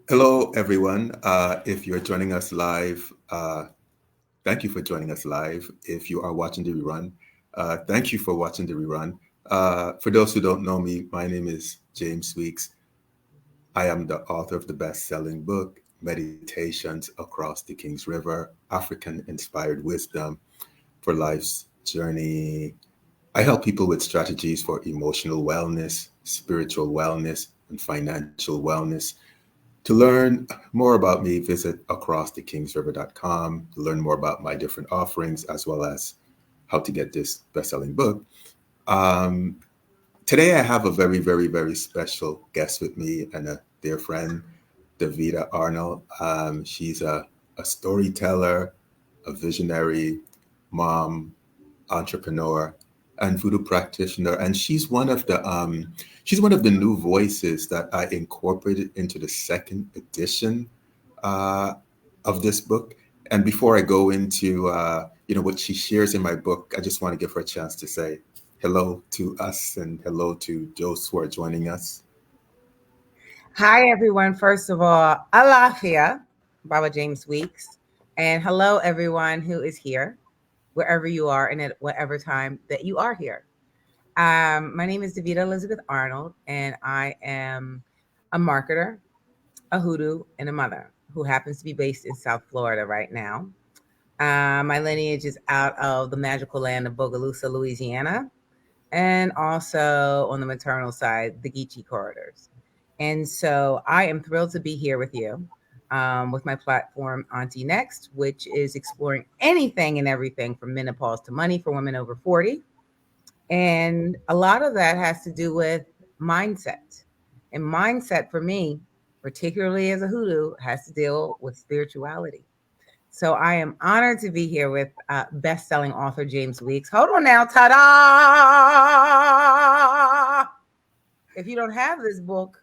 Hello, everyone. If you're joining us live, thank you for joining us live. If you are watching the rerun, thank you for watching the rerun. For those who don't know me, my name is James Weeks. I am the author of the best-selling book, Meditations Across the King's River, African-Inspired Wisdom for Life's Journey. I help people with strategies for emotional wellness, spiritual wellness, and financial wellness. To learn more about me, visit acrossthekingsriver.com to learn more about my different offerings as well as how to get this best-selling book. Um, Today I have a very, very, very special guest with me and a dear friend, Davida Arnold. She's a storyteller, a visionary, mom, entrepreneur, and voodoo practitioner, and she's one of the new voices that I incorporated into the second edition uh, of this book. And before I go into what she shares in my book, I just want to give her a chance to say hello to us and hello to those who are joining us. Hi, everyone. First of all, Alafia, Baba James Weeks. And hello, everyone who is here, wherever you are and at whatever time that you are here. My name is Davida Elizabeth Arnold, and I am a marketer, a hoodoo, and a mother who happens to be based in South Florida right now. My lineage is out of the magical land of Bogalusa, Louisiana, and also on the maternal side, the Geechee corridors. And so I am thrilled to be here with you with my platform, Auntie Next, which is exploring anything and everything from menopause to money for women over 40. And a lot of that has to do with mindset. And mindset for me, particularly as a hoodoo, has to deal with spirituality. So I am honored to be here with best-selling author James Weeks. Hold on now, ta-da! If you don't have this book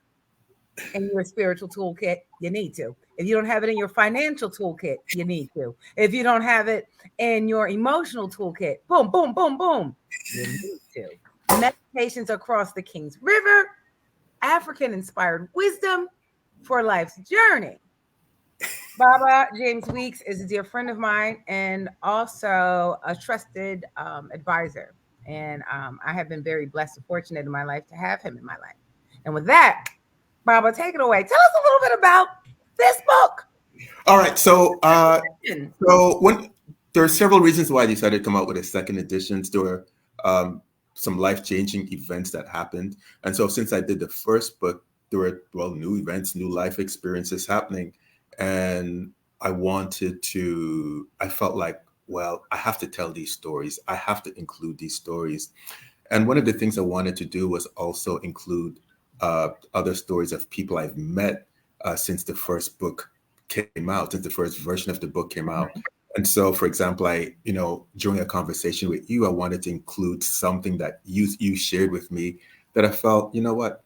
in your spiritual toolkit, you need to. If you don't have it in your financial toolkit, you need to. If you don't have it in your emotional toolkit, boom, boom, boom, boom, you need to. Meditations across the King's River, African-inspired wisdom for life's journey. Baba James Weeks is a dear friend of mine and also a trusted advisor. And I have been very blessed and fortunate in my life to have him in my life. And with that, Baba, take it away. Tell us a little bit about this book. All right, so when there are several reasons why I decided to come out with a second edition. There were some life-changing events that happened, and so since I did the first book, there were new events, new life experiences happening, and I felt like, well, I have to tell these stories. I have to include these stories, and one of the things I wanted to do was also include other stories of people I've met since the first book came out, since the first version of the book came out. And so, for example, during a conversation with you, I wanted to include something that you shared with me that I felt, you know what,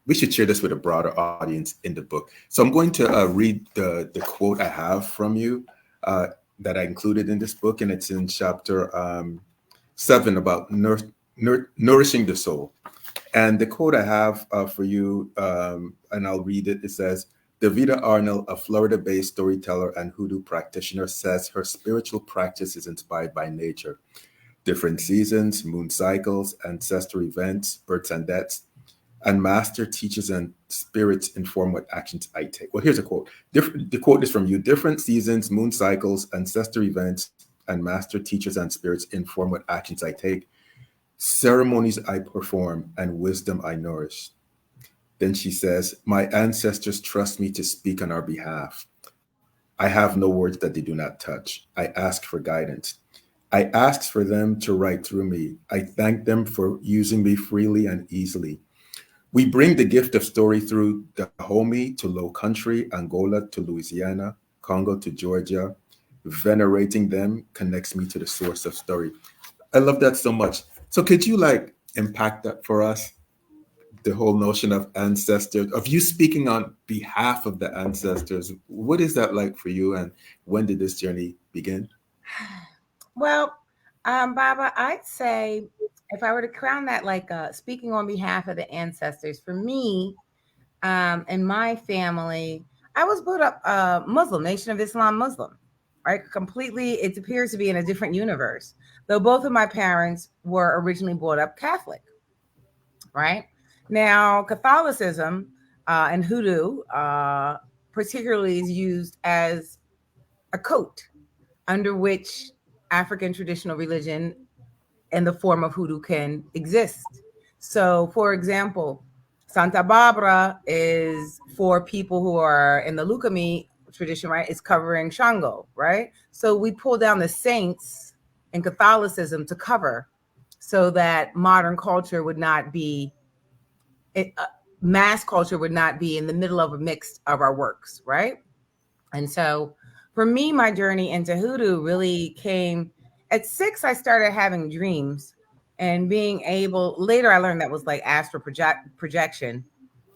we should share this with a broader audience in the book. So I'm going to read the quote I have from you uh, that I included in this book, and it's in chapter 7 about nourishing the soul. And the quote I have for you, and I'll read it. It says, Davida Arnold, a Florida based storyteller and hoodoo practitioner, says her spiritual practice is inspired by nature. Different seasons, moon cycles, ancestral events, births and deaths, and master teachers and spirits inform what actions I take. Well, here's a quote. The quote is from you. Different seasons, moon cycles, ancestral events, and master teachers and spirits inform what actions I take, ceremonies I perform, and wisdom I nourish. Then she says, my ancestors trust me to speak on our behalf. I have no words that they do not touch. I ask for guidance. I ask for them to write through me. I thank them for using me freely and easily. We bring the gift of story through Dahomey to Low Country, Angola to Louisiana, Congo to Georgia. Venerating them connects me to the source of story. I love that so much. So could you like impact that for us? The whole notion of ancestors, of you speaking on behalf of the ancestors. What is that like for you, and when did this journey begin? Well, Baba, I'd say if I were to crown that like speaking on behalf of the ancestors, for me, In my family, I was brought up Muslim, Nation of Islam Muslim, right? Completely, it appears to be in a different universe. Though both of my parents were originally brought up Catholic, right? Now, Catholicism and hoodoo particularly is used as a coat under which African traditional religion in the form of hoodoo can exist. So, for example, Santa Barbara is for people who are in the Lukumi tradition, right? It's covering Shango, right? So we pull down the saints in Catholicism to cover so that modern culture would not be, mass culture would not be in the middle of a mix of our works, right? And so for me, my journey into hoodoo really came at 6. I started having dreams and being able, later I learned that was like astral projection.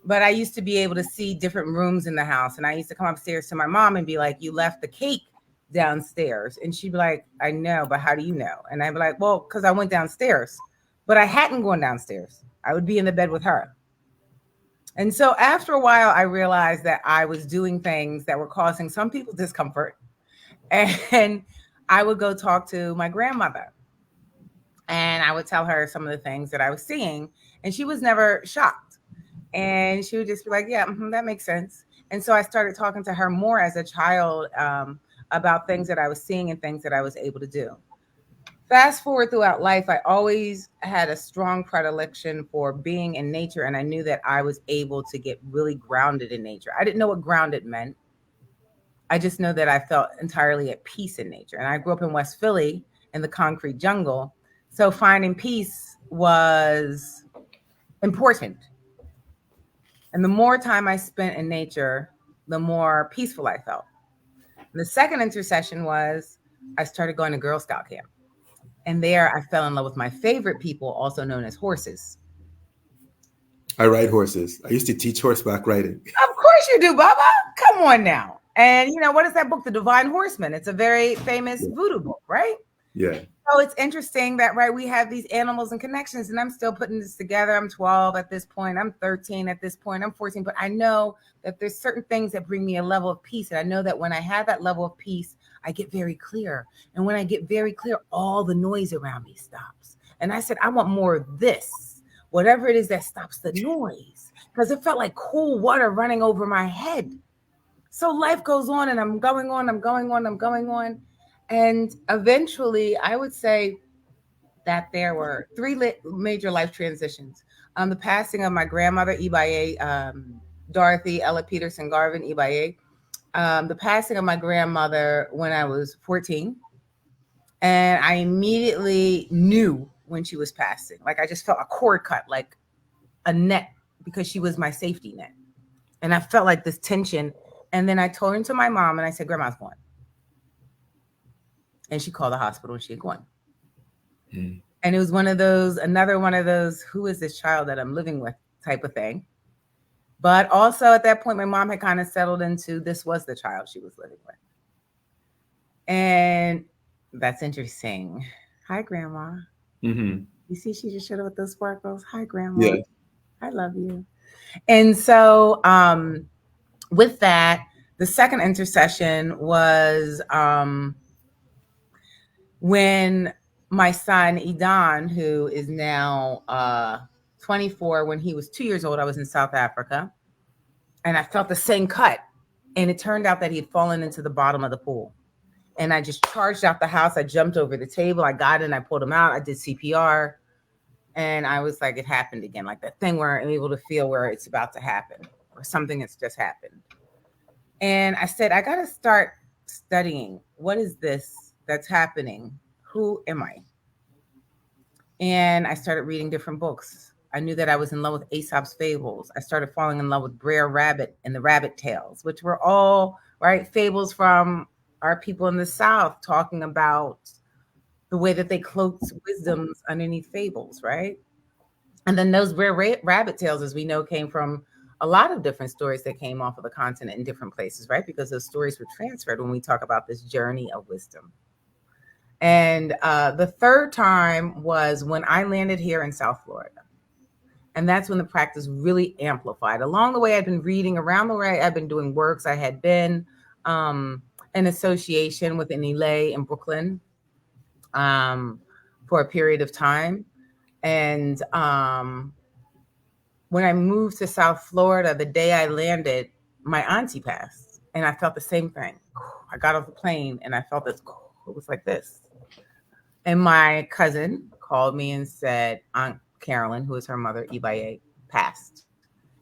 But I used to be able to see different rooms in the house. And I used to come upstairs to my mom and be like, you left the cake downstairs. And she'd be like, I know, but how do you know? And I'd be like, well, because I went downstairs. But I hadn't gone downstairs. I would be in the bed with her. And so after a while, I realized that I was doing things that were causing some people discomfort. And I would go talk to my grandmother and I would tell her some of the things that I was seeing. And she was never shocked. And she would just be like, yeah, that makes sense. And so I started talking to her more as a child about things that I was seeing and things that I was able to do. Fast forward throughout life, I always had a strong predilection for being in nature, and I knew that I was able to get really grounded in nature. I didn't know what grounded meant. I just know that I felt entirely at peace in nature. And I grew up in West Philly in the concrete jungle. So finding peace was important. And the more time I spent in nature, the more peaceful I felt. And the second intercession was I started going to Girl Scout camp. And there I fell in love with my favorite people, also known as horses. I ride horses. I used to teach horseback riding. Of course you do, Baba. Come on now. And you know, what is that book? The Divine Horseman. It's a very famous voodoo book, right? Yeah. So it's interesting that, right, we have these animals and connections, and I'm still putting this together. I'm 12 at this point. I'm 13 at this point. I'm 14. But I know that there's certain things that bring me a level of peace. And I know that when I have that level of peace, I get very clear. And when I get very clear, all the noise around me stops. And I said, I want more of this, whatever it is that stops the noise, because it felt like cool water running over my head. So life goes on and I'm going on, I'm going on, I'm going on. And eventually I would say that there were three major life transitions. The passing of my grandmother, Ibaye, Dorothy Ella Peterson Garvin, Ibaye. The passing of my grandmother when I was 14. And I immediately knew when she was passing. Like I just felt a cord cut, like a net, because she was my safety net. And I felt like this tension. And then I told her to my mom and I said, Grandma's gone. And she called the hospital and she had gone. Mm. And it was another one of those, who is this child that I'm living with type of thing. But also at that point, my mom had kind of settled into this was the child she was living with. And that's interesting. Hi, Grandma. Mm-hmm. You see, she just showed up with those sparkles. Hi, Grandma. Yeah. I love you. And so with that, the second intercession was when my son, Idan, who is now 24, when he was 2 years old, I was in South Africa. And I felt the same cut. And it turned out that he had fallen into the bottom of the pool. And I just charged out the house. I jumped over the table. I got in. I pulled him out. I did CPR. And I was like, it happened again. Like that thing where I'm able to feel where it's about to happen or something that's just happened. And I said, I got to start studying. What is this that's happening? Who am I? And I started reading different books. I knew that I was in love with Aesop's fables. I started falling in love with Brer Rabbit and the Rabbit Tales, which were all, right, fables from our people in the South, talking about the way that they cloaked wisdoms underneath fables, right? And then those Brer Rabbit Tales, as we know, came from a lot of different stories that came off of the continent in different places, right? Because those stories were transferred when we talk about this journey of wisdom. And the third time was when I landed here in South Florida. And that's when the practice really amplified. Along the way, I'd been reading. Around the way, I've been doing works. I had been um, in association with an Elay in Brooklyn um, for a period of time. And when I moved to South Florida, the day I landed, my auntie passed. And I felt the same thing. I got off the plane and I felt this, it was like this. And my cousin called me and said, Aunt Carolyn, who is her mother, Ibaye, passed.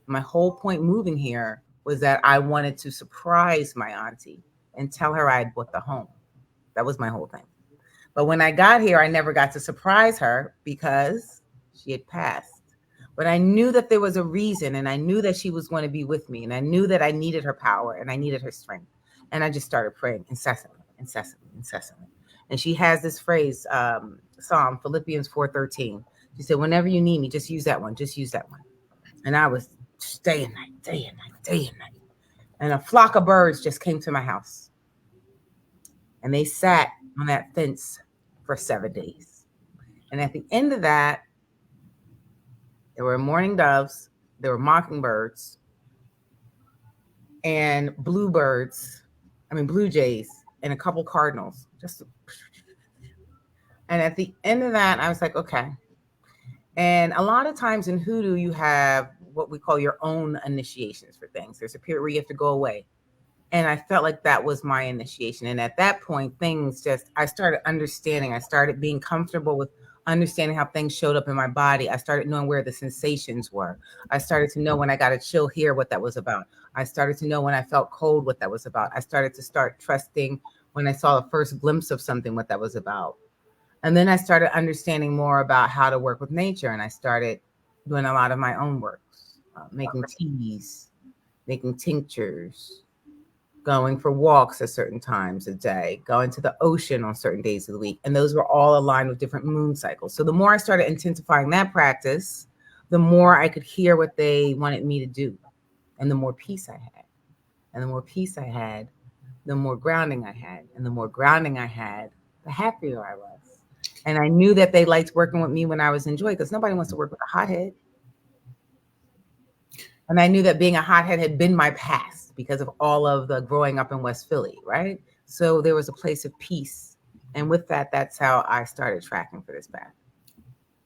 My whole point moving here was that I wanted to surprise my auntie and tell her I had bought the home. That was my whole thing. But when I got here, I never got to surprise her because she had passed. But I knew that there was a reason, and I knew that she was going to be with me, and I knew that I needed her power and I needed her strength. And I just started praying incessantly, incessantly, incessantly. And she has this phrase, Psalm, Philippians 4:13. She said, whenever you need me, just use that one, just use that one. And I was day and night, day and night, day and night. And a flock of birds just came to my house. And they sat on that fence for 7 days. And at the end of that, there were mourning doves, there were mockingbirds, and blue jays, and a couple cardinals. And at the end of that, I was like, okay. And a lot of times in hoodoo, you have what we call your own initiations for things. There's a period where you have to go away. And I felt like that was my initiation. And at that point, I started understanding. I started being comfortable with understanding how things showed up in my body. I started knowing where the sensations were. I started to know when I got a chill here, what that was about. I started to know when I felt cold, what that was about. I started to start trusting when I saw the first glimpse of something, what that was about. And then I started understanding more about how to work with nature. And I started doing a lot of my own works, making teas, making tinctures, going for walks at certain times a day, going to the ocean on certain days of the week. And those were all aligned with different moon cycles. So the more I started intensifying that practice, the more I could hear what they wanted me to do. And the more peace I had. And the more peace I had, the more grounding I had. And the more grounding I had, the happier I was. And I knew that they liked working with me when I was in joy, because nobody wants to work with a hothead. And I knew that being a hothead had been my past because of all of the growing up in West Philly, right? So there was a place of peace. And with that, that's how I started tracking for this path.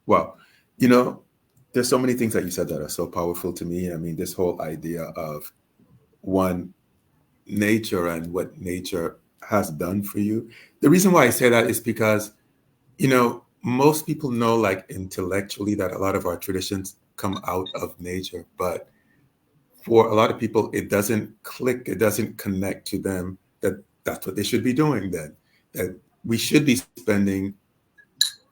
Well, there's so many things that you said that are so powerful to me. I mean, this whole idea of one, nature and what nature has done for you. The reason why I say that is because, most people know, like, intellectually, that a lot of our traditions come out of nature, but for a lot of people, it doesn't click, it doesn't connect to them that that's what they should be doing then, that we should be spending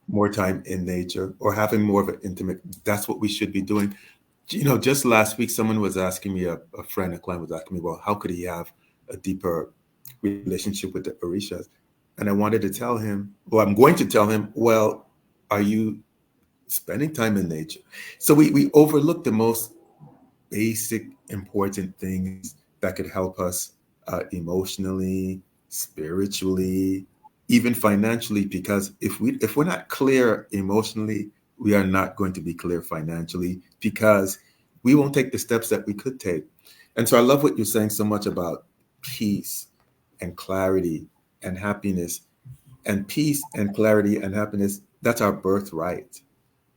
more time in nature or having more of an intimate, that's what we should be doing. Just last week, someone was asking me, a client was asking me, well, how could he have a deeper relationship with the Orishas? And I wanted to tell him, well, I'm going to tell him, well, are you spending time in nature? So we overlook the most basic, important things that could help us emotionally, spiritually, even financially, because if we're not clear emotionally, we are not going to be clear financially, because we won't take the steps that we could take. And so I love what you're saying so much about peace and clarity and happiness. And peace and clarity and happiness, that's our birthright,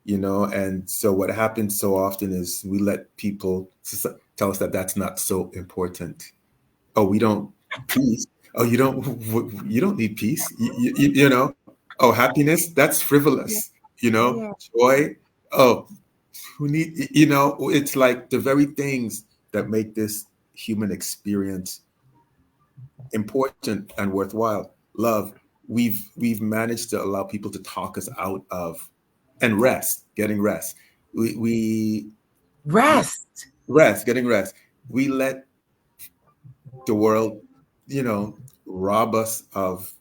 And so what happens so often is we let people tell us that that's not so important. Oh, we don't peace. Oh, you don't need peace. Oh, happiness, that's frivolous. Yeah. Joy. Oh, who need, it's like the very things that make this human experience important and worthwhile. Love. We've managed to allow people to talk us out of, and getting rest. We Rest. getting rest. We let the world, rob us of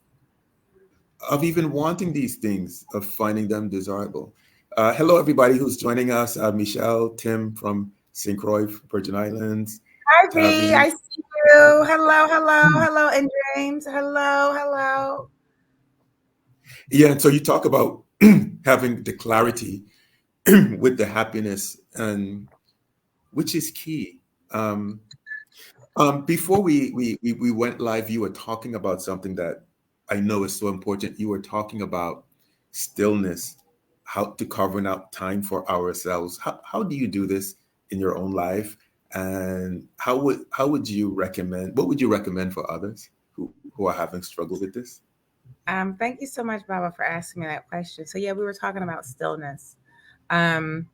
even wanting these things, of finding them desirable. Hello, everybody who's joining us. Michelle, Tim from St. Croix, Virgin Islands, Hi, V. Tavi. I see you. Hello, hello, hello. And James. Hello, hello. Yeah, and so you talk about having the clarity. with the happiness, and which is key. Um, Before we went live, you were talking about something that I know is so important. You were talking about stillness, how to carving out time for ourselves. How do you do this in your own life? And how would you recommend? What would you recommend for others who are having struggle with this? Thank you so much, Baba, for asking me that question. So yeah, we were talking about stillness. Um,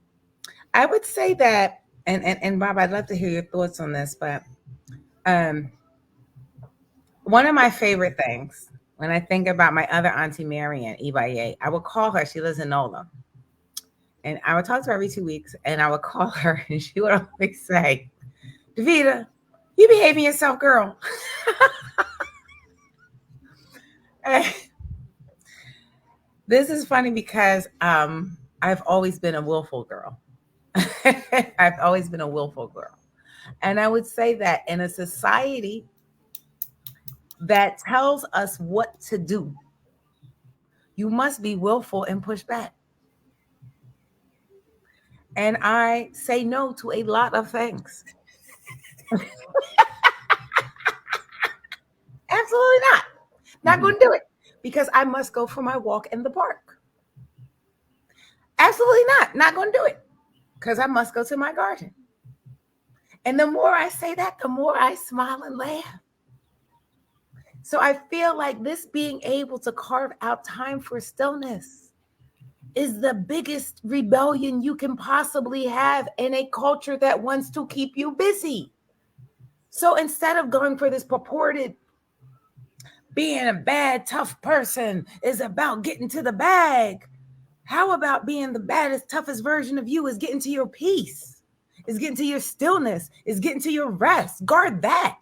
I would say that, and Baba, I'd love to hear your thoughts on this, but um, one of my favorite things when I think about my other auntie Marian Ibaye, I would call her. She lives in Nola, and I would talk to her every 2 weeks, and I would call her, and she would always say, "Davida, you behaving yourself, girl." This is funny because I've always been a willful girl. I've always been a willful girl. And I would say that in a society that tells us what to do, you must be willful and push back. And I say no to a lot of things. Absolutely not. Not Mhm. going to do it because I must go for my walk in the park. Absolutely not. Not going to do it because I must go to my garden. And the more I say that, the more I smile and laugh. So I feel like this being able to carve out time for stillness is the biggest rebellion you can possibly have in a culture that wants to keep you busy. So instead of going for this purported being a bad, tough person is about getting to the bag, how about being the baddest, toughest version of you is getting to your peace, is getting to your stillness, is getting to your rest? Guard that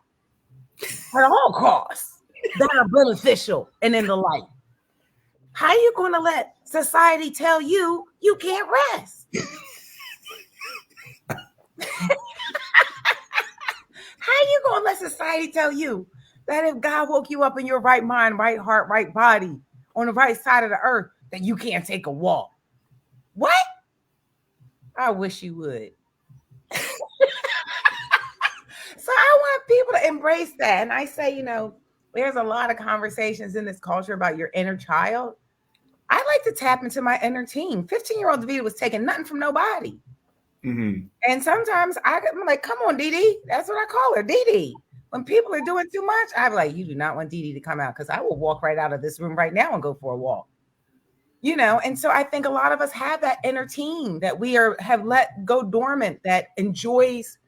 at all costs that are beneficial and in the light. How are you going to let society tell you you can't rest? How are you going to let society tell you that if God woke you up in your right mind, right heart, right body, on the right side of the earth, that you can't take a walk? What? I wish you would. So I want people to embrace that. And I say, there's a lot of conversations in this culture about your inner child. I like to tap into my inner teen. 15-year-old Davida was taking nothing from nobody. Mhm. And sometimes I'm like, come on, Dee Dee. That's what I call her, Dee Dee. When people are doing too much, I'm like, you do not want Dee Dee to come out because I will walk right out of this room right now and go for a walk. And so I think a lot of us have that inner teen that have let go dormant, that enjoys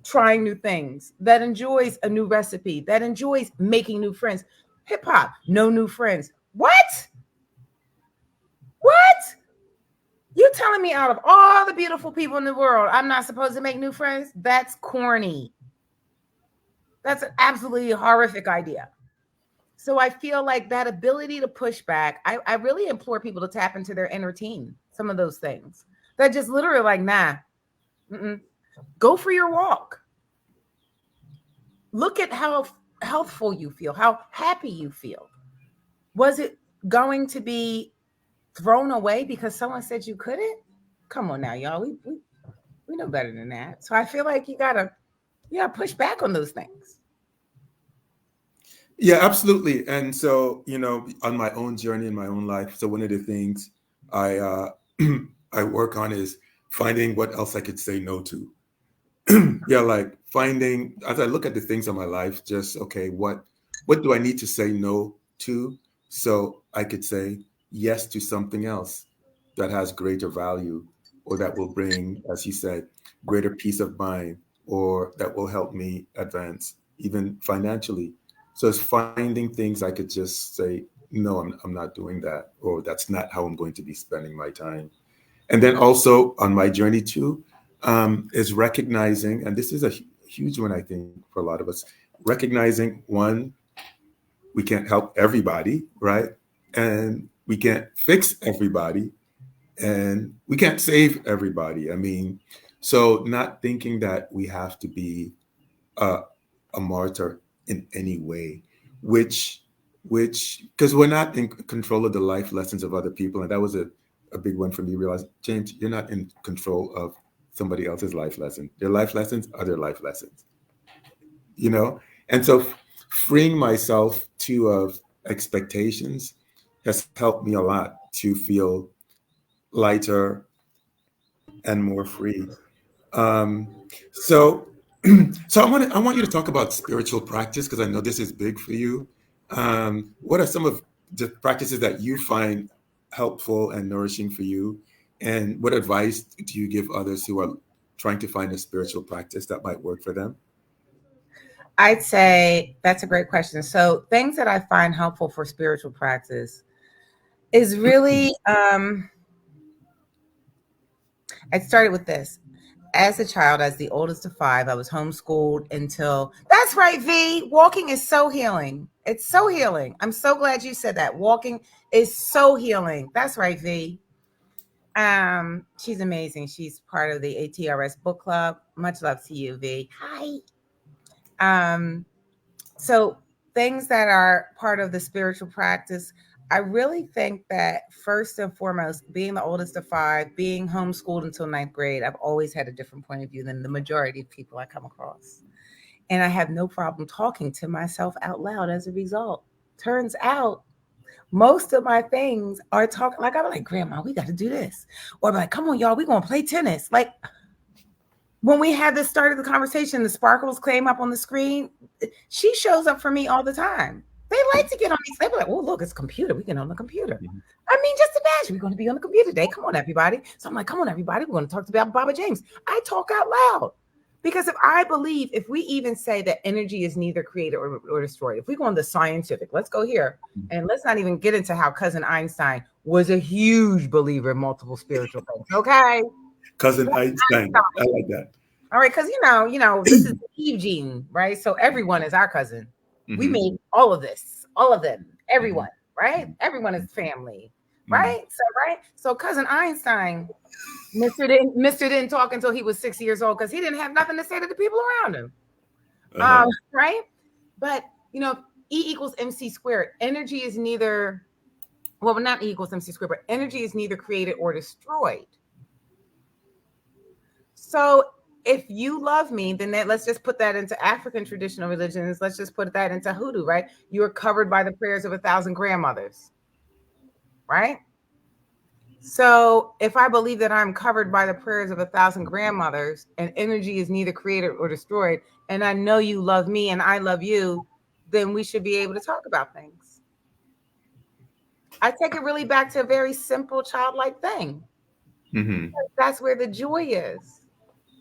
trying new things, that enjoys a new recipe, that enjoys making new friends. Hip hop, no new friends. What? What? You telling me out of all the beautiful people in the world, I'm not supposed to make new friends? That's corny. That's an absolutely horrific idea. So I feel like that ability to push back, I really implore people to tap into their inner team, some of those things. That just literally like, nah, go for your walk. Look at how healthful you feel, how happy you feel. Was it going to be thrown away because someone said you couldn't? Come on now, y'all. We know better than that. So I feel like you gotta push back on those things. Yeah, absolutely. And so, on my own journey in my own life, so one of the things I I work on is finding what else I could say no to. Yeah, like finding as I look at the things in my life, just okay, what do I need to say no to so I could say yes to something else that has greater value or that will bring, as you said, greater peace of mind or that will help me advance even financially. So it's finding things I could just say, no, I'm not doing that, or that's not how I'm going to be spending my time. And then also on my journey too, is recognizing, and this is a huge one, I think, for a lot of us, recognizing one, we can't help everybody, right? And we can't fix everybody, and we can't save everybody. I mean, so not thinking that we have to be a, a martyr in any way, which, which, because we're not in control of the life lessons of other people. And that was a big one for me, realized, James, you're not in control of somebody else's life lesson. Their life lessons are their life lessons, you know? And so freeing myself to of expectations has helped me a lot to feel lighter and more free. Um, so, so I want you to talk about spiritual practice because I know this is big for you. What are some of the practices that you find helpful and nourishing for you, and what advice do you give others who are trying to find a spiritual practice that might work for them? I'd say that's a great question. So, things that I find helpful for spiritual practice is really, I started with this. As a child, as the oldest of five, I was homeschooled until, that's right, V. Walking is so healing. It's so healing. I'm so glad you said that. Walking is so healing. That's right, V. She's amazing. She's part of the ATRS book club. Much love to you, V. Hi. Um, so things that are part of the spiritual practice, I really think that first and foremost, being the oldest of five, being homeschooled until ninth grade, I've always had a different point of view than the majority of people I come across. And I have no problem talking to myself out loud as a result. Turns out most of my things are talking, like I'm like, Grandma, we got to do this. Or I'm like, come on, y'all, we're going to play tennis. Like when we had this start of the conversation, the sparkles came up on the screen. She shows up for me all the time. They like to get on these. They be like, "Oh, look, it's a computer. We get on the computer." Mhm. I mean, just imagine we're going to be on the computer today. Come on, everybody. So I'm like, "Come on, everybody. We're going to talk about Baba James." I talk out loud because if we even say that energy is neither created or destroyed, if we go on the scientific, let's go here and let's not even get into how cousin Einstein was a huge believer in multiple spiritual things. Okay, Cousin Einstein, I like that. all right, because this is the Eve gene, right? So everyone is our cousin. We Hmm. made all of this, all of them, Hmm. everyone, right? Everyone is family, Hmm. right? So cousin Einstein, Mister didn't talk until he was 6 years old because he didn't have nothing to say to the people around him, Uh-huh. right? But E equals MC squared. Energy is neither well, not E equals MC squared, but energy is neither created or destroyed. So if you love me, then let's just put that into African traditional religions. Let's just put that into hoodoo, right? You are covered by the prayers of 1,000 grandmothers, right? So if I believe that I'm covered by the prayers of 1,000 grandmothers and energy is neither created or destroyed, and I know you love me and I love you, then we should be able to talk about things. I take it really back to a very simple childlike thing. Hmm. That's where the joy is.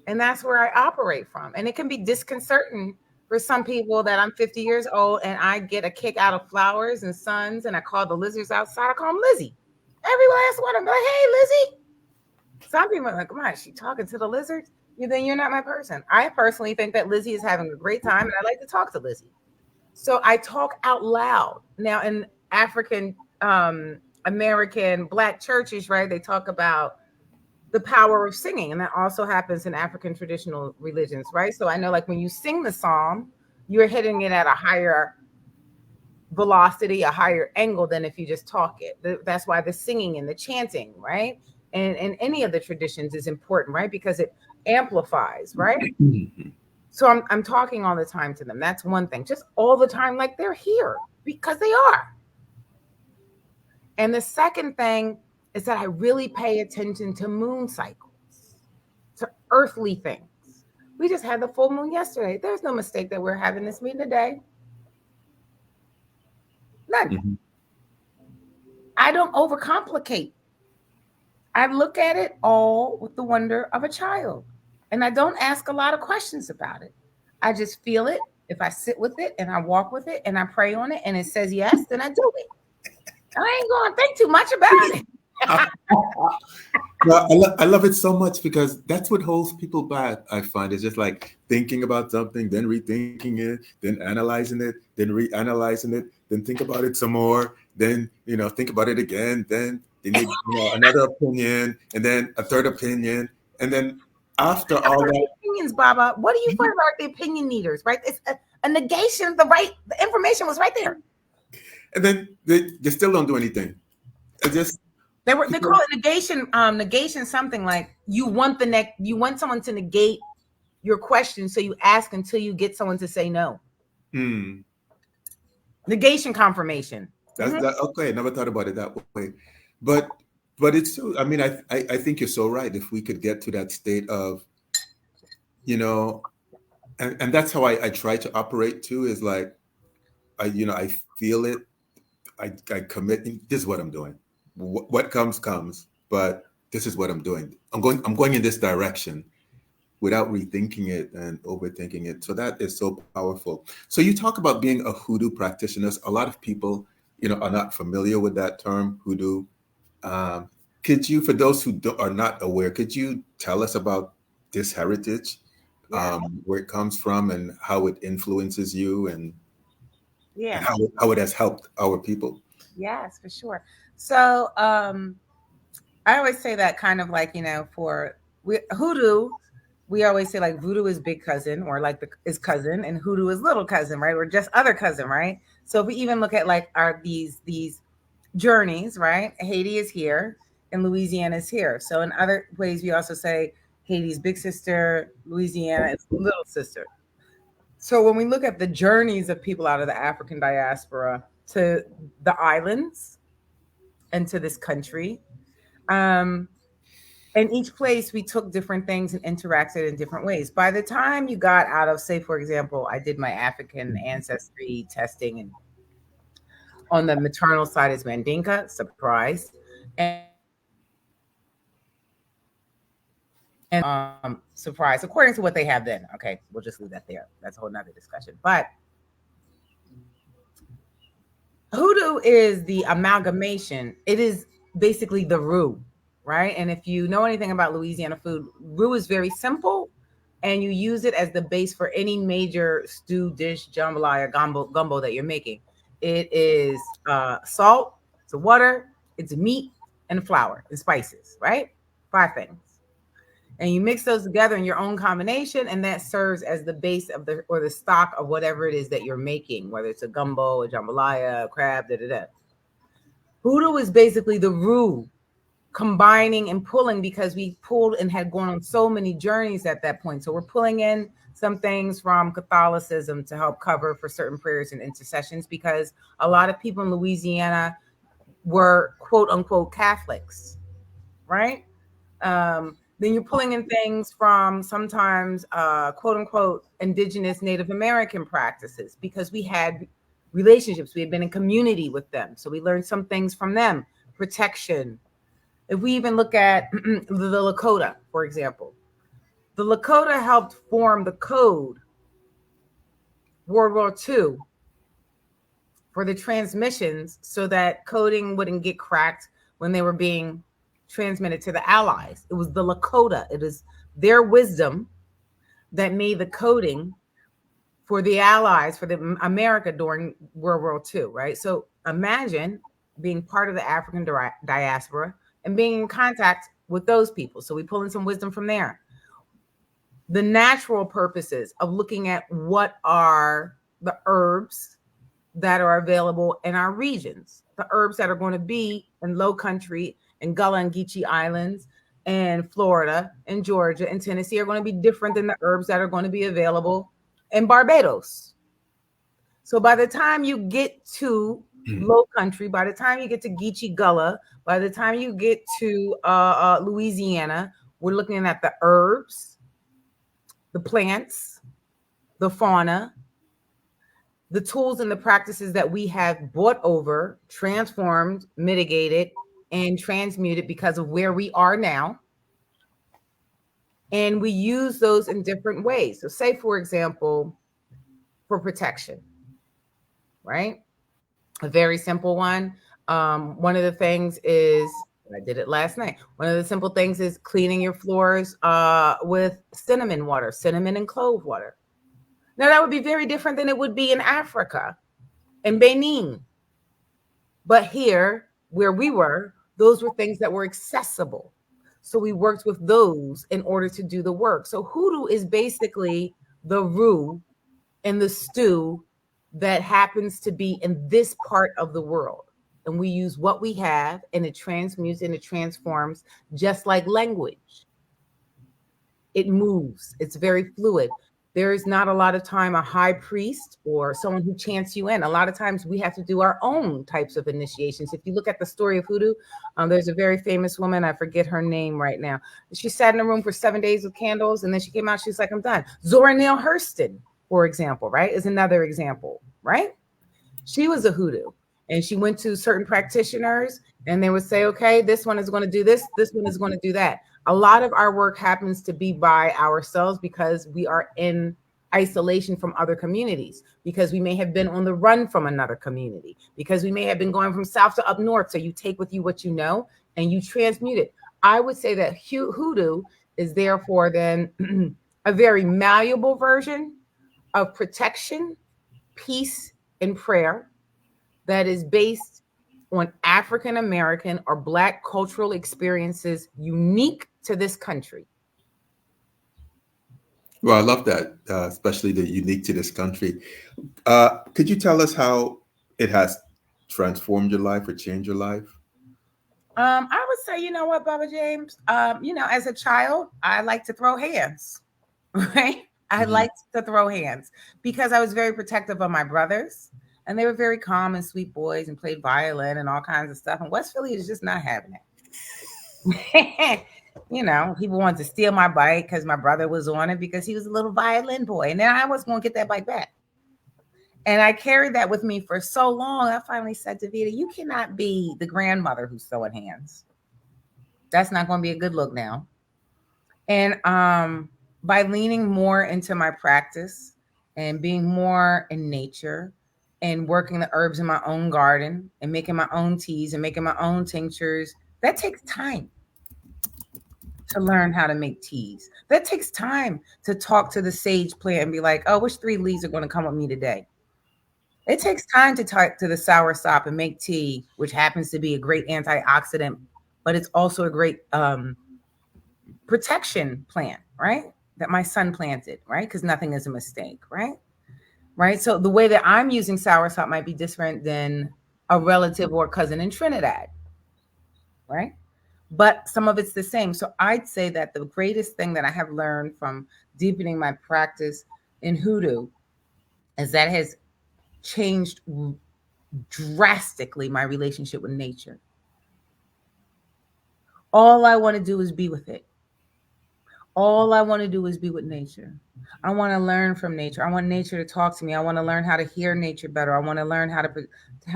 And that's where I operate from. And it can be disconcerting for some people that I'm 50 years old and I get a kick out of flowers and suns and I call the lizards outside. I call them Lizzie. Every last one. I'm like, hey, Lizzie. Some people are like, come on, is she talking to the lizards? Then you're not my person. I personally think that Lizzie is having a great time and I like to talk to Lizzie. So I talk out loud. Now in African American Black churches, right? They talk about the power of singing. And that also happens in African traditional religions, right? So I know like when you sing the psalm, you're hitting it at a higher velocity, a higher angle than if you just talk it. That's why the singing and the chanting, right? And any of the traditions is important, right? Because it amplifies, right? So I'm talking all the time to them. That's one thing. Just all the time, like they're here because they are. And the second thing is that I really pay attention to moon cycles, to earthly things. We just had the full moon yesterday. There's no mistake that we're having this meeting today. None. Hmm. I don't overcomplicate. I look at it all with the wonder of a child. And I don't ask a lot of questions about it. I just feel it. If I sit with it and I walk with it and I pray on it and it says yes, then I do it. I ain't going to think too much about it. Well, I love it so much because that's what holds people back. I find it's just like thinking about something, then rethinking it, then analyzing it, then reanalyzing it, then think about it some more, then think about it again, then they need another opinion, and then a third opinion, and then after all that, Opinions, Baba. What do you find about the opinion leaders, right? It's a negation of the information was right there. and then they still don't do anything. It's just They call it negation. Negation something like you want someone to negate your question, so you ask until you get someone to say no. Mm, Negation confirmation. that's that. Okay, never thought about it that way, but it's so. I mean, I think you're so right. If we could get to that state of, you know, and that's how I try to operate too. Is like I feel it. I commit. This is what I'm doing. What comes comes. But this is what I'm doing. I'm going in this direction without rethinking it and overthinking it. So that is so powerful. So you talk about being a hoodoo practitioner. A lot of people, are not familiar with that term, hoodoo. Um, could you, for those who are not aware, could you tell us about this heritage, Yeah, where it comes from, and how it influences you, and yeah, how it has helped our people? yes, for sure. So, I always say that kind of like for hoodoo, we always say like voodoo is big cousin or like is cousin, and hoodoo is little cousin, right? Or just other cousin, right? So if we even look at like our these journeys, right? Haiti is here and Louisiana is here. So in other ways, we also say Haiti's big sister, Louisiana is little sister. So when we look at the journeys of people out of the African diaspora to the islands and to this country, um, in each place we took different things and interacted in different ways. By the time you got out of, say, for example, I did my African ancestry testing, and on the maternal side is Mandinka, surprise, and surprise, according to what they have then. Okay, we'll just leave that there. That's a whole nother discussion. But hoodoo is the amalgamation. It is basically the roux, right? And if you know anything about Louisiana food, roux is very simple, and you use it as the base for any major stew dish, jambalaya, gumbo that you're making. It is salt, it's water, it's meat, and flour and spices, right? Five things. And you mix those together in your own combination, and that serves as the base of the stock of whatever it is that you're making, whether it's a gumbo, a jambalaya, a crab, da da da. Hoodoo is basically the roux combining and pulling, because we pulled and had gone on so many journeys at that point. So we're pulling in some things from Catholicism to help cover for certain prayers and intercessions, because a lot of people in Louisiana were quote unquote Catholics, right? Then you're pulling in things from sometimes quote unquote indigenous Native American practices, because we had relationships, we had been in community with them. So we learned some things from them, protection. If we even look at the Lakota, for example, the Lakota helped form the code World War II for the transmissions, so that coding wouldn't get cracked when they were being transmitted to the Allies. It was the Lakota. It is their wisdom that made the coding for the Allies, for the America during World War II, right? So imagine being part of the African diaspora and being in contact with those people. So we pull in some wisdom from there. The natural purposes of looking at what are the herbs that are available in our regions, the herbs that are going to be in low country and Gullah and Geechee Islands and Florida and Georgia and Tennessee are going to be different than the herbs that are going to be available in Barbados. So by the time you get to low country, by the time you get to Geechee Gullah, by the time you get to Louisiana, we're looking at the herbs, the plants, the fauna, the tools and the practices that we have brought over, transformed, mitigated, and transmuted because of where we are now. And we use those in different ways. So say, for example, for protection, right? A very simple one. One of the things is, I did it last night. One of the simple things is cleaning your floors with cinnamon water, cinnamon and clove water. Now, that would be very different than it would be in Africa, in Benin. But here, where we were, those were things that were accessible. So we worked with those in order to do the work. So hoodoo is basically the roux and the stew that happens to be in this part of the world. and we use what we have, and it transmutes and it transforms, just like language. It moves, it's very fluid. There is not a lot of time a high priest or someone who chants you in. A lot of times we have to do our own types of initiations. If you look at the story of hoodoo, there's a very famous woman, I forget her name right now. She sat in a room for 7 days with candles, and then she came out, she's like, I'm done. Zora Neale Hurston, for example, right, is another example, right? She was a hoodoo, and she went to certain practitioners, and they would say, okay, this one is going to do this one is going to do that. A lot of our work happens to be by ourselves because we are in isolation from other communities, because we may have been on the run from another community, because we may have been going from south to up north. So you take with you what you know and you transmute it. I would say that hoodoo is therefore then a very malleable version of protection, peace, and prayer that is based on African American or Black cultural experiences unique to this country. Well, I love that, especially the unique to this country. Could you tell us how it has transformed your life or changed your life? I would say, you know what, Baba James? As a child, I like to throw hands, right? I Mhm. liked to throw hands because I was very protective of my brothers, and they were very calm and sweet boys and played violin and all kinds of stuff. And West Philly is just not having it. People wanted to steal my bike because my brother was on it because he was a little violin boy. And then I was going to get that bike back. And I carried that with me for so long. I finally said to Davida, you cannot be the grandmother who's throwing hands. That's not going to be a good look now. And by leaning more into my practice and being more in nature and working the herbs in my own garden and making my own teas and making my own tinctures, that takes time to learn how to make teas. That takes time to talk to the sage plant and be like, oh, which 3 leaves are going to come with me today? It takes time to talk to the soursop and make tea, which happens to be a great antioxidant, but it's also a great protection plant, right? That my son planted, right? Because nothing is a mistake, right? Right. So the way that I'm using soursop might be different than a relative or cousin in Trinidad, right? But some of it's the same. So I'd say that the greatest thing that I have learned from deepening my practice in hoodoo is that has changed drastically my relationship with nature. All I want to do is be with it. All I want to do is be with nature. I want to learn from nature. I want nature to talk to me. I want to learn how to hear nature better. I want to learn how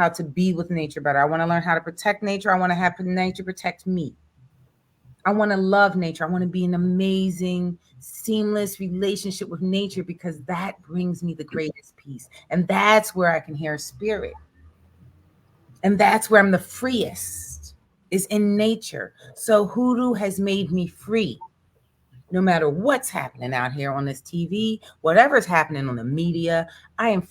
to be with nature better. I want to learn how to protect nature. I want to have nature protect me. I want to love nature. I want to be an amazing, seamless relationship with nature because that brings me the greatest peace. And that's where I can hear spirit. And that's where I'm the freest, is in nature. So hoodoo has made me free. No matter what's happening out here on this TV, whatever's happening on the media, I am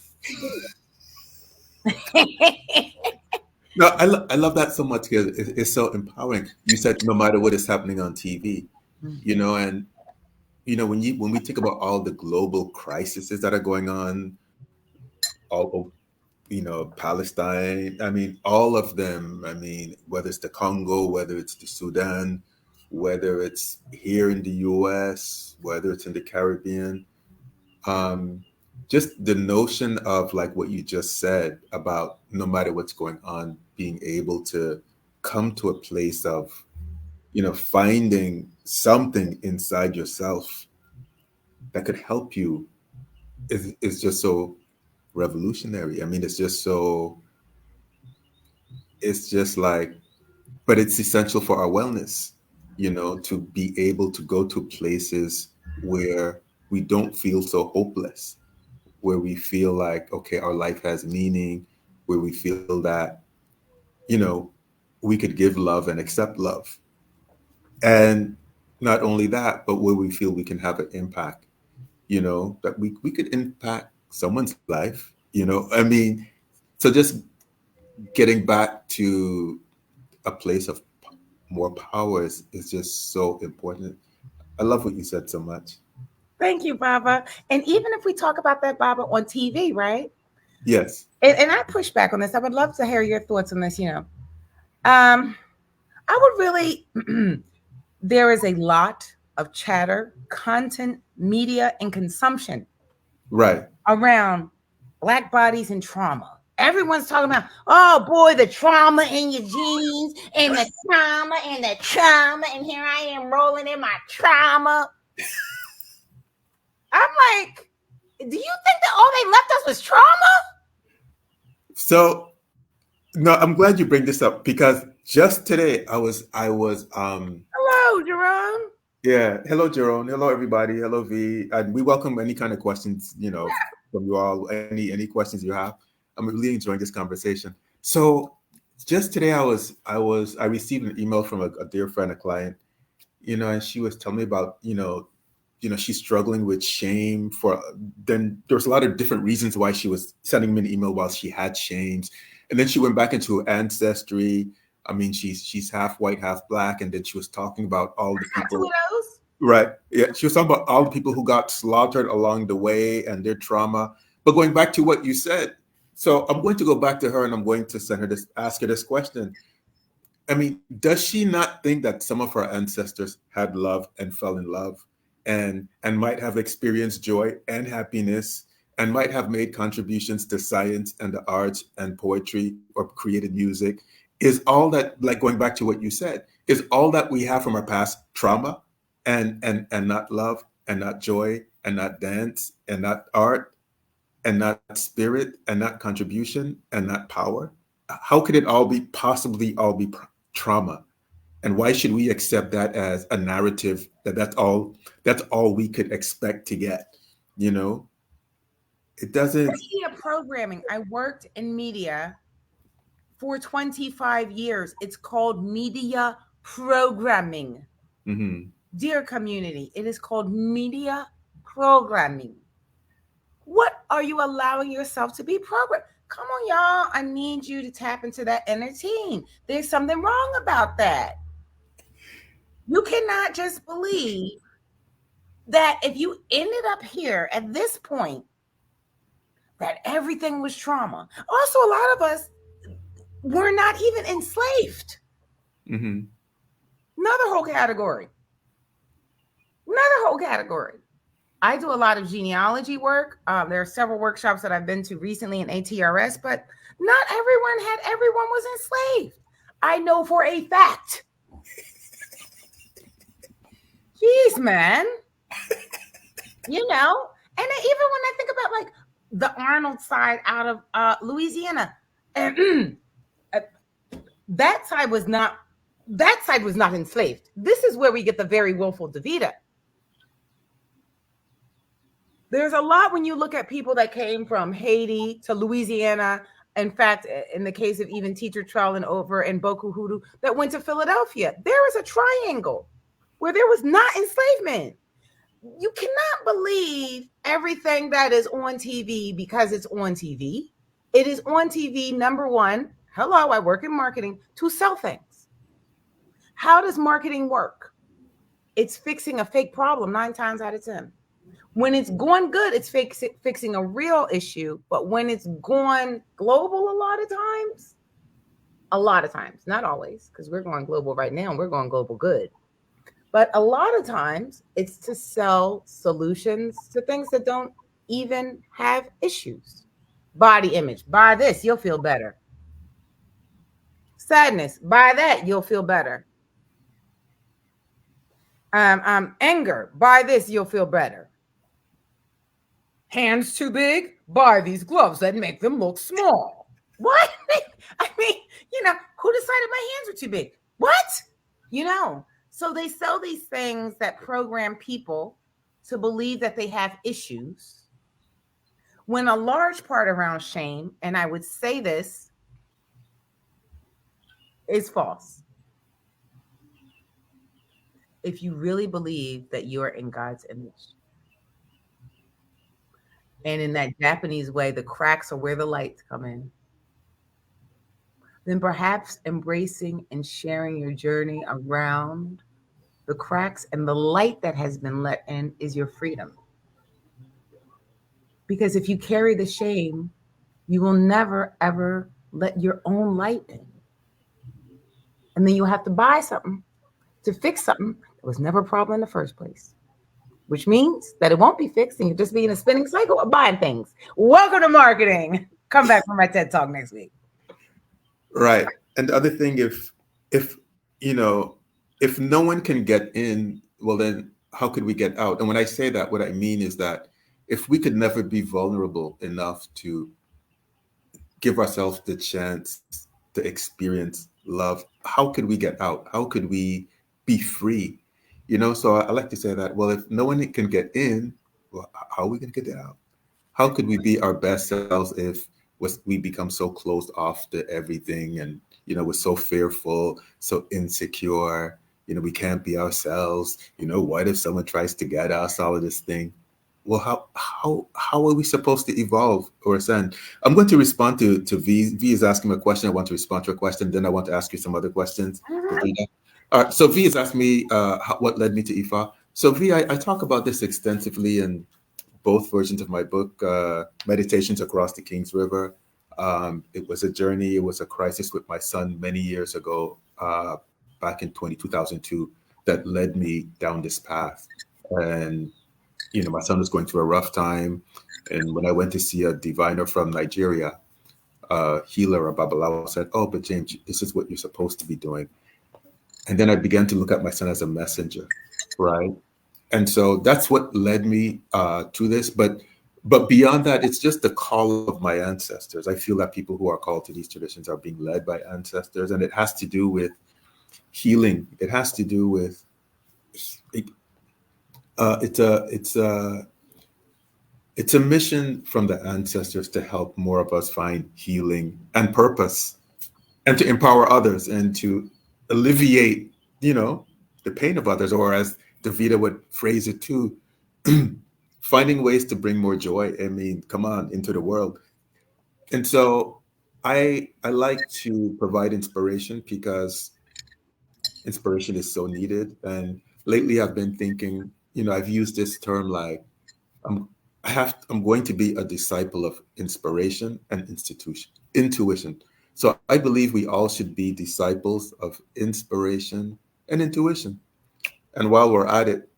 No, I love that so much because it's so empowering. You said no matter what is happening on TV, and when we think about all the global crises that are going on, all Palestine. I mean, all of them. I mean, whether it's the Congo, whether it's the Sudan, whether it's here in the U.S., whether it's in the Caribbean, um, just the notion of like what you just said about no matter what's going on, being able to come to a place of finding something inside yourself that could help you is just so revolutionary. I mean, it's just like, but it's essential for our wellness, to be able to go to places where we don't feel so hopeless, where we feel like, okay, our life has meaning, where we feel that, you know, we could give love and accept love. And not only that, but where we feel we can have an impact, that we could impact someone's life, I mean, so just getting back to a place of more power is just so important. I love what you said so much. Thank you, Baba. And even if we talk about that, Baba, on TV, right? Yes. And I push back on this. I would love to hear your thoughts on this. I would really, there is a lot of chatter, content, media, and consumption Right. around Black bodies and trauma. Everyone's talking about, oh boy, the trauma in your genes and the trauma, and here I am rolling in my trauma. I'm like, do you think that all they left us was trauma? So no, I'm glad you bring this up because just today Hello, Jerome. yeah, hello Jerome, hello everybody, hello V, and we welcome any kind of questions, from you all, any questions you have. I'm really enjoying this conversation. So just today I received an email from a dear friend, a client, and she was telling me about, she's struggling with shame for then there's a lot of different reasons why she was sending me an email while she had shames. And then she went back into her ancestry. I mean, she's half white, half black, and then she was talking about all the Got two of people. those. Right. Yeah. She was talking about all the people who got slaughtered along the way and their trauma. But going back to what you said, so I'm going to go back to her and I'm going to ask her this question. I mean, does she not think that some of her ancestors had love and fell in love and might have experienced joy and happiness and might have made contributions to science and the arts and poetry or created music? Is all that, like going back to what you said, is all that we have from our past trauma and not love and not joy and not dance and not art and not spirit and not contribution and not power? How could it all be possibly all be trauma? And why should we accept that as a narrative that's all we could expect to get? You know, it doesn't. Media programming. I worked in media for 25 years. It's called media programming. Mhm. Dear community, it is called media programming. What are you allowing yourself to be programmed? Come on, y'all. I need you to tap into that inner team. There's something wrong about that. You cannot just believe that if you ended up here at this point, that everything was trauma. Also, a lot of us were not even enslaved. Mhm. Another whole category. Another whole category. I do a lot of genealogy work. There are several workshops that I've been to recently in ATRS, but not everyone was enslaved. I know for a fact. Jeez, man. You know, and even when I think about like the Arnold side out of Louisiana, and that side was not enslaved. This is where we get the very willful Davida. There's a lot when you look at people that came from Haiti to Louisiana. In fact, in the case of even Teacher Trowell over in Boku Hoodoo that went to Philadelphia, there is a triangle where there was not enslavement. You cannot believe everything that is on TV because it's on TV. It is on TV, number one. Hello, I work in marketing to sell things. How does marketing work? It's fixing a fake problem 9 times out of 10. When it's going good, it's fixing a real issue. But when it's going global, a lot of times, not always, because we're going global right now and we're going global good. But a lot of times it's to sell solutions to things that don't even have issues. Body image, buy this, you'll feel better. Sadness, buy that, you'll feel better. Anger, buy this, you'll feel better. Hands too big, buy these gloves that make them look small. What? I mean, who decided my hands are too big? What? So they sell these things that program people to believe that they have issues. When a large part around shame, and I would say this, is false. If you really believe that you're in God's image, and in that Japanese way, the cracks are where the lights come in, then perhaps embracing and sharing your journey around the cracks and the light that has been let in is your freedom. Because if you carry the shame, You will never ever let your own light in. And then you'll have to buy something to fix something that was never a problem in the first place, which means that it won't be fixed and you'll just be in a spinning cycle of buying things. Welcome to marketing. Come back for my TED Talk next week. Right. And the other thing, if you know, if no one can get in, well then how could we get out? And when I say that, what I mean is that if we could never be vulnerable enough to give ourselves the chance to experience love, how could we get out? How could we be free? So I like to say that, well, if no one can get in, well, how are we going to get out? How could we be our best selves if we become so closed off to everything, and we're so fearful, so insecure, we can't be ourselves, what if someone tries to get us, all of this thing. Well, how are we supposed to evolve or ascend? I'm going to respond to V is asking me a question. I want to respond to a question, then I want to ask you some other questions, Mhm. Davida. So V is asking me what led me to IFA. So V, I talk about this extensively in both versions of my book, Meditations Across the King's River. It was a journey. It was a crisis with my son many years ago, back in 2002, that led me down this path. And, my son was going through a rough time. And when I went to see a diviner from Nigeria, a healer, a Babalawo, said, "Oh, but James, this is what you're supposed to be doing." And then I began to look at my son as a messenger, right? And so that's what led me to this. But beyond that, it's just the call of my ancestors. I feel that people who are called to these traditions are being led by ancestors, and it has to do with healing. It has to do with it's a mission from the ancestors to help more of us find healing and purpose, and to empower others, and to alleviate, the pain of others, or as Davida would phrase it too, finding ways to bring more joy. I mean, come on, into the world. And so I like to provide inspiration because inspiration is so needed. And lately I've been thinking, I've used this term like I'm I'm going to be a disciple of inspiration and intuition. So I believe we all should be disciples of inspiration and intuition. And while we're at it,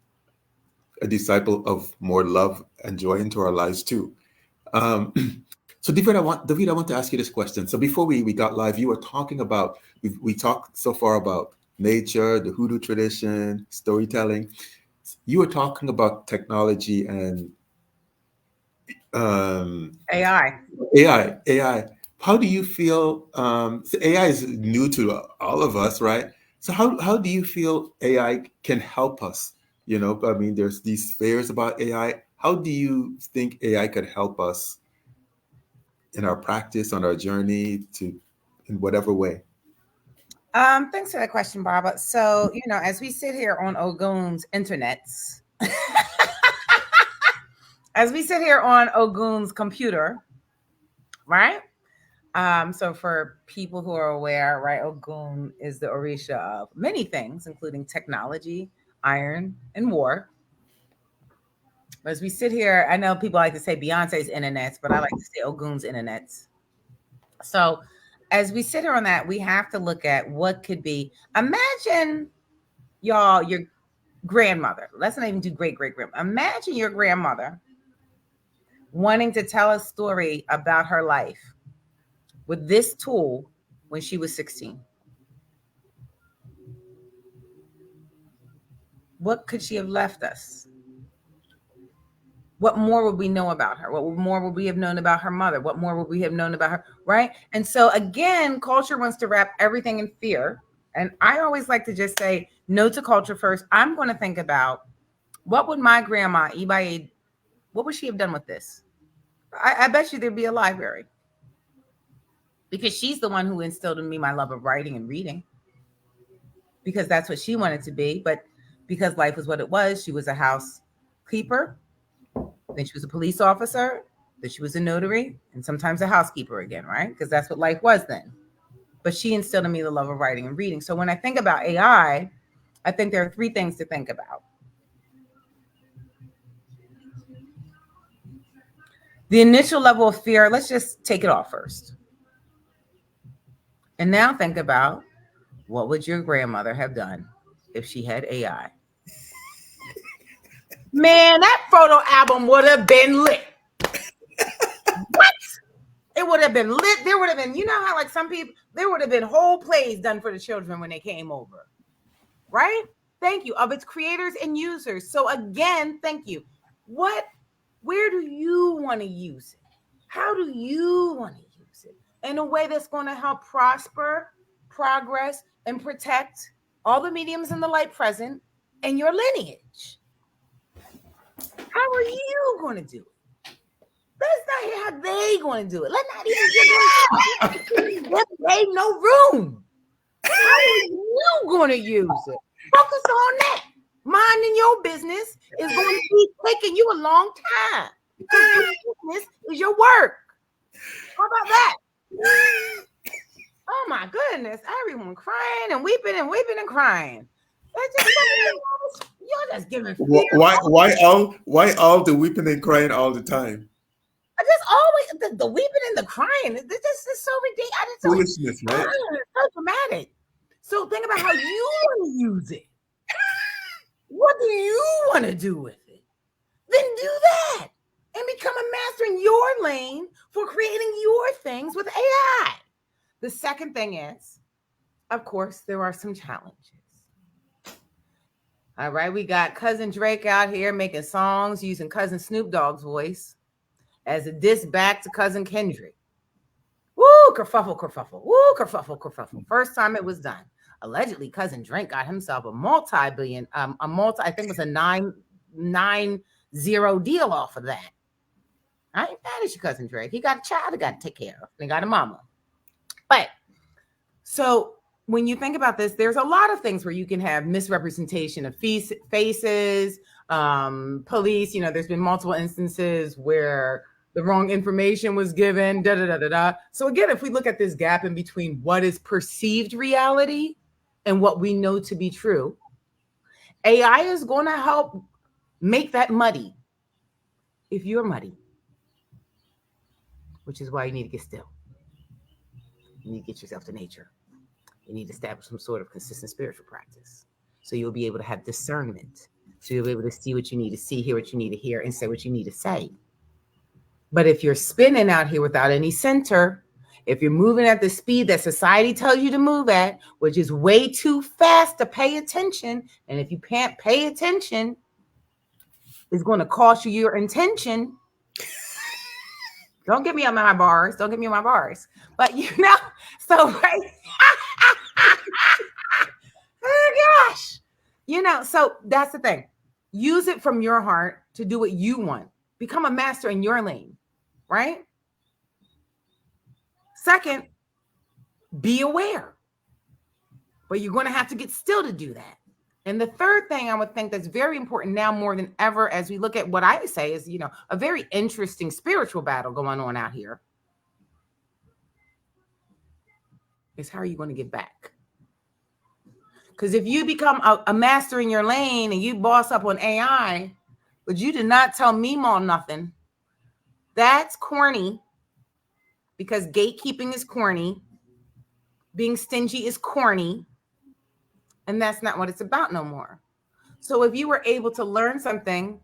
a disciple of more love and joy into our lives too. Um, so David, I want to ask you this question. So before we got live, you were talking about, we talked so far about nature, the hoodoo tradition, storytelling. You were talking about technology and um, AI. AI. How do you feel? So AI is new to all of us, right? So how do you feel AI can help us? I mean, there's these fears about AI. How do you think AI could help us in our practice, on our journey to, in whatever way? Thanks for that question, Barbara. So, as we sit here on Ogun's internets, as we sit here on Ogun's computer, right? So for people who are aware, right, Ogun is the Orisha of many things, including technology, iron, and war. But as we sit here, I know people like to say Beyonce's internets, but I like to say Ogun's internets. So as we sit here on that, we have to look at what could be. Imagine y'all, your grandmother. Let's not even do great great grandmother. Imagine your grandmother wanting to tell a story about her life with this tool when she was 16. What could she have left us? What more would we know about her? What more would we have known about her mother? What more would we have known about her? Right. And so, again, culture wants to wrap everything in fear. And I always like to just say no to culture first. I'm going to think about what would my grandma, Ibaye, what would she have done with this? I bet you there'd be a library because she's the one who instilled in me my love of writing and reading because that's what she wanted to be. But because life was what it was, she was a housekeeper. Then she was a police officer. Then she was a notary and sometimes a housekeeper again, right? Because that's what life was then. But she instilled in me the love of writing and reading. So when I think about I think there are three things to think about. The initial level of fear, let's just take it off first. And now think about, what would your grandmother have done if she had AI? Man, that photo album would have been lit. What? It would have been lit. There would have been, you know how like some people, there would have been whole plays done for the children when they came over. Right? Thank you. Of its creators and users. So again, thank you. Where do you want to use it? How do you want to use it? In a way that's going to help prosper, progress, and protect all the mediums in the light present and your lineage. How are you going to do it? Let's not hear how they going to do it. Let's not even give they no room. How are you going to use it? Focus on that. Minding your business is going to be taking you a long time because your business is your work. How about that? Oh my goodness! Everyone crying and weeping and crying. You're just giving fear. Why all the weeping and crying all the time? Just always the weeping and the crying. This is so ridiculous. Foolishness, right? So dramatic. So think about how you want to use it. What do you want to do with it? Then do that and become a master in your lane for creating your things with AI. The second thing is, of course, there are some challenges. All right, we got Cousin Drake out here making songs using Cousin Snoop Dogg's voice as a diss back to Cousin Kendrick. Woo, kerfuffle, kerfuffle. Woo, kerfuffle, kerfuffle. First time it was done. Allegedly, Cousin Drake got himself a I think it was a 9-0 deal off of that. I ain't mad at you, Cousin Drake. He got a child he got to take care of. He got a mama. But so when you think about this, there's a lot of things where you can have misrepresentation of faces, police. You know, there's been multiple instances where the wrong information was given, So again, if we look at this gap in between what is perceived reality and what we know to be true, AI is going to help make that muddy if you're muddy, which is why you need to get still. You need to get yourself to nature. You need to establish some sort of consistent spiritual practice. So you'll be able to have discernment. So you'll be able to see what you need to see, hear what you need to hear, and say what you need to say. But if you're spinning out here without any center, if you're moving at the speed that society tells you to move at, which is way too fast to pay attention, and if you can't pay attention, it's going to cost you your intention. Don't get me on my bars. Don't get me on my bars. But you know, so right. Oh gosh. You know, so that's the thing. Use it from your heart to do what you want. Become a master in your lane, right? Second, be aware. But you're going to have to get still to do that. And the third thing I would think that's very important now more than ever, as we look at what I would say is, you know, a very interesting spiritual battle going on out here, is how are you going to get back? Because if you become a master in your lane and you boss up on AI, but you did not tell Meemaw nothing, that's corny, because gatekeeping is corny. Being stingy is corny. And that's not what it's about no more. So if you were able to learn something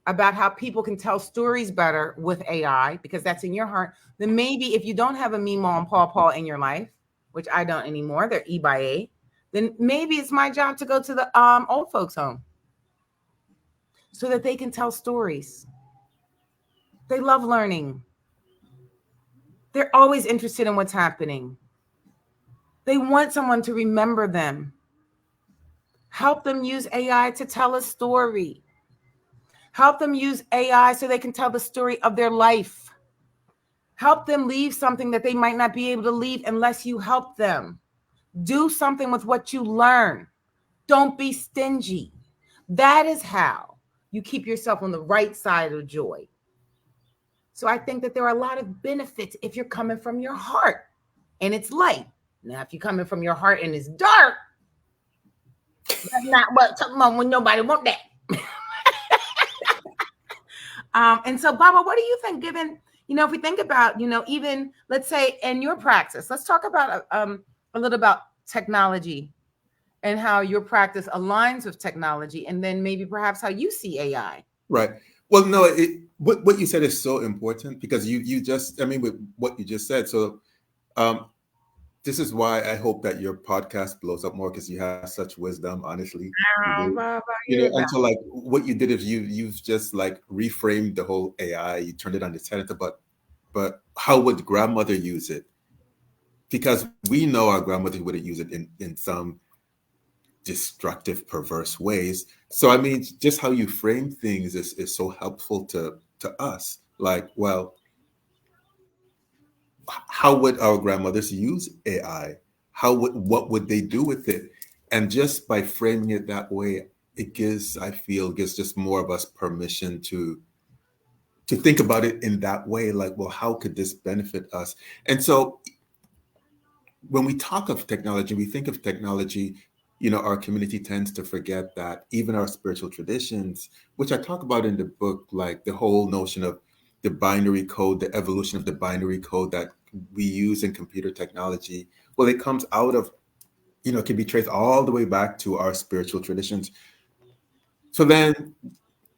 about how people can tell stories better with AI, because that's in your heart, then maybe if you don't have a Meemaw and Paw in your life, which I don't anymore, they're E by A, then maybe it's my job to go to the old folks home so that they can tell stories. They love learning. They're always interested in what's happening. They want someone to remember them. Help them use AI to tell a story. Help them use AI so they can tell the story of their life. Help them leave something that they might not be able to leave unless you help them. Do something with what you learn. Don't be stingy. That is how you keep yourself on the right side of joy. So I think that there are a lot of benefits if you're coming from your heart and it's light. Now, if you're coming from your heart and it's dark, that's not what talking about when nobody want that. And so, Baba, what do you think? Given, if we think about, even let's say in your practice, let's talk about a little about technology and how your practice aligns with technology, and then maybe perhaps how you see AI. Right. Well, no, what you said is so important because you just, I mean, with what you just said. So um, this is why I hope that your podcast blows up more because you have such wisdom. Honestly, you do. Baba, You know, hear and that. so like what you did is you've just like reframed the whole AI. You turned it on its head. But how would grandmother use it? Because we know our grandmother wouldn't use it in some destructive, perverse ways. So I mean, just how you frame things is so helpful to us. Like, well, how would our grandmothers use AI? What would they do with it? And just by framing it that way, it gives, I feel, gives just more of us permission to think about it in that way. Like, well, how could this benefit us? And so when we talk of technology, we think of technology, our community tends to forget that even our spiritual traditions, which I talk about in the book, like the whole notion of the binary code, the evolution of the binary code that we use in computer technology, well, it comes out of, can be traced all the way back to our spiritual traditions. So then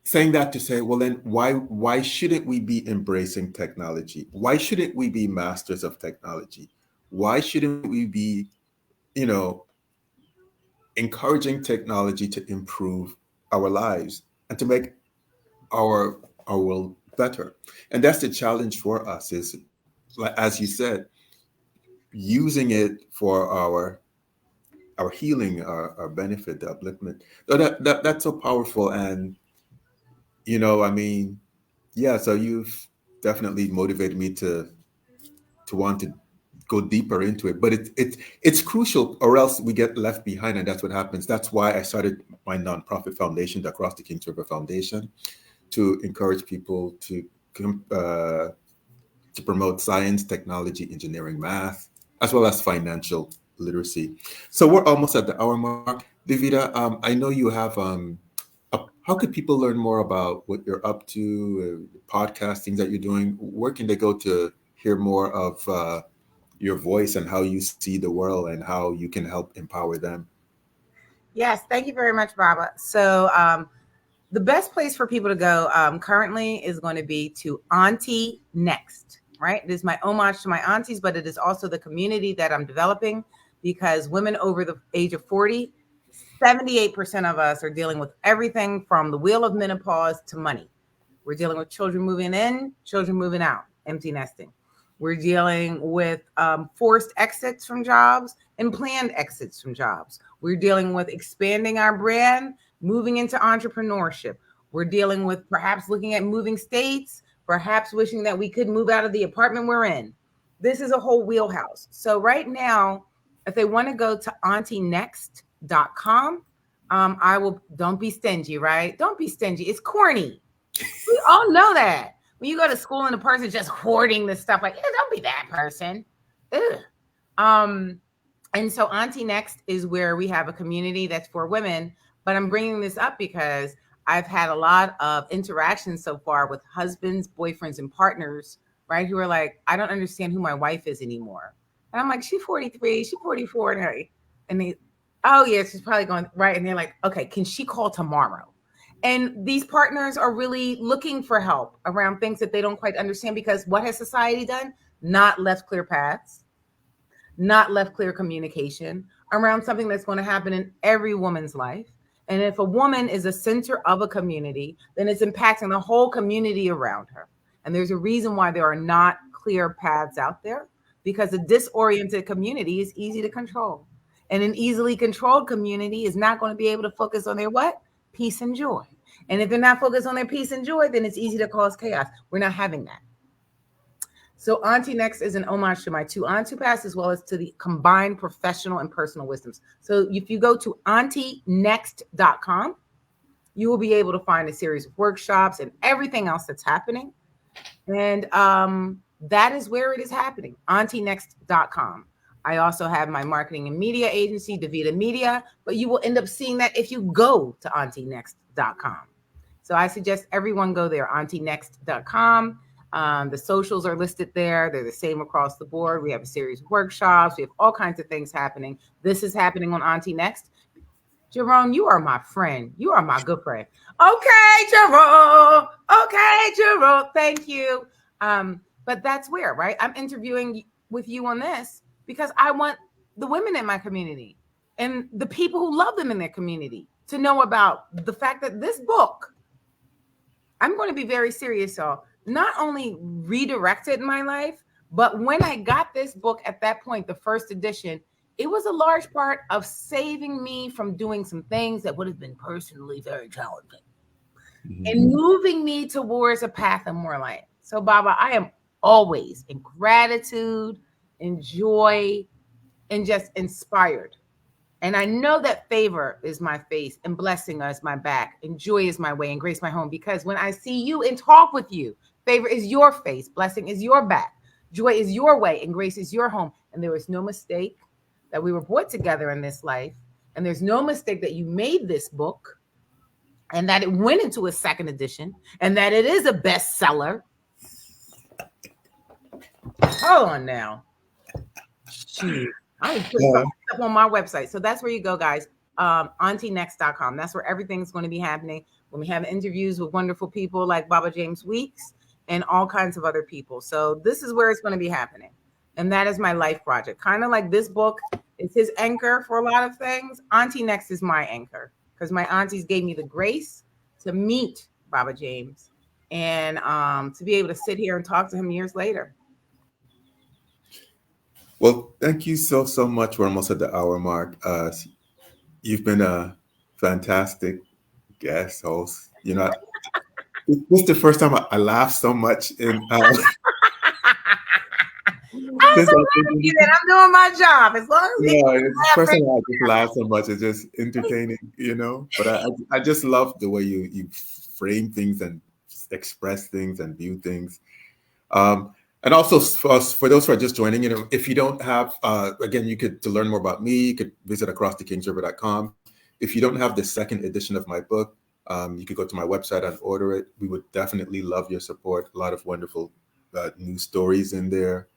saying that to say, well, then why shouldn't we be embracing technology? Why shouldn't we be masters of technology? Why shouldn't we be, you know, encouraging technology to improve our lives and to make our our world better? And that's the challenge for us is, like as you said, using it for our healing, our benefit, the upliftment. So that's so powerful. And I mean, yeah, so you've definitely motivated me to want to go deeper into it. But it's crucial, or else we get left behind, and that's what happens. That's why I started my nonprofit foundation, the Across the Kings River Foundation, to encourage people to promote science, technology, engineering, math, as well as financial literacy. So we're almost at the hour mark. Davida, I know you have. How could people learn more about what you're up to, podcast, things that you're doing? Where can they go to hear more of your voice and how you see the world and how you can help empower them? Yes, thank you very much, Baba. So, the best place for people to go currently is going to be to Auntie Next, right? It is my homage to my aunties, but it is also the community that I'm developing because women over the age of 40, 78% of us are dealing with everything from the wheel of menopause to money. We're dealing with children moving in, children moving out, empty nesting. We're dealing with forced exits from jobs and planned exits from jobs. We're dealing with expanding our brand, moving into entrepreneurship. We're dealing with perhaps looking at moving states, perhaps wishing that we could move out of the apartment we're in. This is a whole wheelhouse. So, right now, if they want to go to auntie.next.com, I will, don't be stingy, right? Don't be stingy. It's corny. We all know that. When you go to school and the person's just hoarding this stuff, like, yeah, don't be that person. Ugh. Um, and so Auntie Next is where we have a community that's for women. But I'm bringing this up because I've had a lot of interactions so far with husbands, boyfriends, and partners, right? Who are like, I don't understand who my wife is anymore. And I'm like, she's 43, she's 44. And they, oh, yeah, she's probably going, right. And they're like, okay, can she call tomorrow? And these partners are really looking for help around things that they don't quite understand because what has society done? Not left clear paths, not left clear communication around something that's going to happen in every woman's life. And if a woman is a center of a community, then it's impacting the whole community around her. And there's a reason why there are not clear paths out there because a disoriented community is easy to control. And an easily controlled community is not going to be able to focus on their what? Peace and joy. And if they're not focused on their peace and joy, then it's easy to cause chaos. We're not having that. So Auntie Next is an homage to my two Auntie past as well as to the combined professional and personal wisdoms. So if you go to auntie.next.com, you will be able to find a series of workshops and everything else that's happening. And that is where it is happening, auntie.next.com. I also have my marketing and media agency, Davida Media, but you will end up seeing that if you go to auntie.next.com. So I suggest everyone go there, auntie.next.com. The socials are listed there. They're the same across the board. We have a series of workshops. We have all kinds of things happening. This is happening on Auntie Next. Jerome, you are my friend. You are my good friend. Okay, Jerome. Okay, Jerome. Thank you. But that's where, right? I'm interviewing with you on this because I want the women in my community and the people who love them in their community to know about the fact that this book, I'm going to be very serious, y'all, not only redirected my life, but when I got this book at that point, the first edition, it was a large part of saving me from doing some things that would have been personally very challenging and moving me towards a path of more light. So, Baba, I am always in gratitude, in joy, and just inspired. And I know that favor is my face and blessing is my back and joy is my way and grace my home. Because when I see you and talk with you, favor is your face, blessing is your back, joy is your way, and grace is your home. And there is no mistake that we were brought together in this life. And there's no mistake that you made this book and that it went into a second edition and that it is a bestseller. Hold on now. Shoot. I put something up on my website. So that's where you go, guys. AuntieNext.com. That's where everything's going to be happening. When we have interviews with wonderful people like Baba James Weeks and all kinds of other people. So this is where it's going to be happening. And that is my life project. Kind of like this book is his anchor for a lot of things. Auntie Next is my anchor because my aunties gave me the grace to meet Baba James and to be able to sit here and talk to him years later. Well, thank you so much. We're almost at the hour mark. You've been a fantastic guest host. You know, this is the first time I laughed so much in. I'm so happy that I'm doing my job. As long as yeah, it's the first time I just laughed so much. It's just entertaining, you know. But I just love the way you frame things and express things and view things. And also for those who are just joining, you know, if you don't have, again, to learn more about me, you could visit acrossthekingsriver.com. If you don't have the second edition of my book, you could go to my website and order it. We would definitely love your support. A lot of wonderful news stories in there.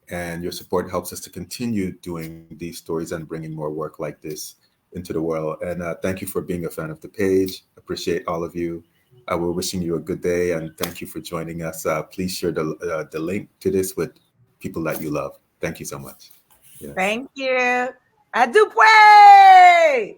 And your support helps us to continue doing these stories and bringing more work like this into the world. And thank you for being a fan of the page. Appreciate all of you. We're wishing you a good day and thank you for joining us. Please share the link to this with people that you love. Thank you so much. Yes. Thank you. Adupwe!